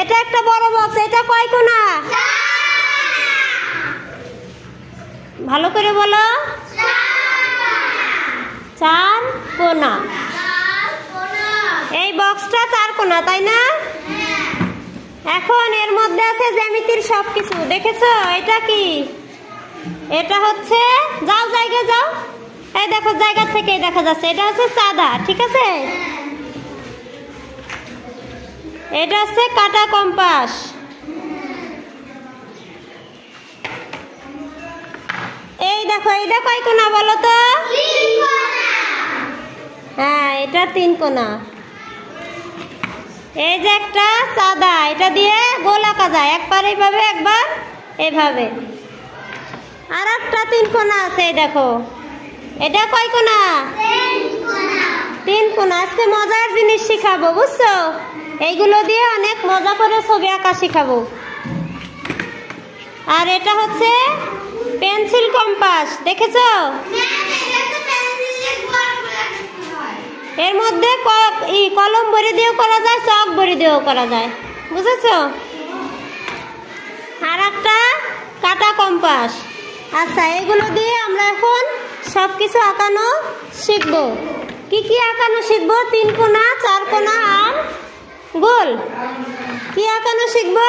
এটা একটা বড় বক্স, এটা কয় কোণা? ভালো করে বলো। 4 কোণা। এই বক্সটা 4 কোণা, তাই না? এখন এর মধ্যে আছে জ্যামিতির সবকিছু, দেখেছো? এটা কি? এটা হচ্ছে, যাও জায়গা যাও, এই দেখো জায়গা থেকে দেখা যাচ্ছে, এটা হচ্ছে চাঁদা, ঠিক আছে? এটা হচ্ছে কাটা কম্পাস। এই দেখো, এটা কয় কোণা বলো তো? হ্যাঁ, এটা 3 কোণা। এই যে একটা চাঁদা, এটা দিয়ে গোল আঁকা যায়, একবার এইভাবে একবার এইভাবে। আর একটা 3 কোণা আছে, এই দেখো, এটা কয় কোণা? 3 কোণা। আজকে মজার জিনিস শিখাবো, বুঝছো? এইগুলো দিয়ে অনেক মজা করে ছবি আঁকা শিখাবো। আর এটা হচ্ছে পেন্সিল কম্পাস, দেখেছো? এর মধ্যে কলম বড়ি দিয়েও করা যায়, চক বড়ি দিয়েও করা যায়, বুঝেছো? আর একটা কাটা কম্পাস। আচ্ছা, এগুলো দিয়ে আমরা এখন সবকিছু আঁকানো শিখবো। কি কি আঁকানো শিখবো? 3 কোণা, 4 কোণা আর গোল। কি আঁকানো শিখবো?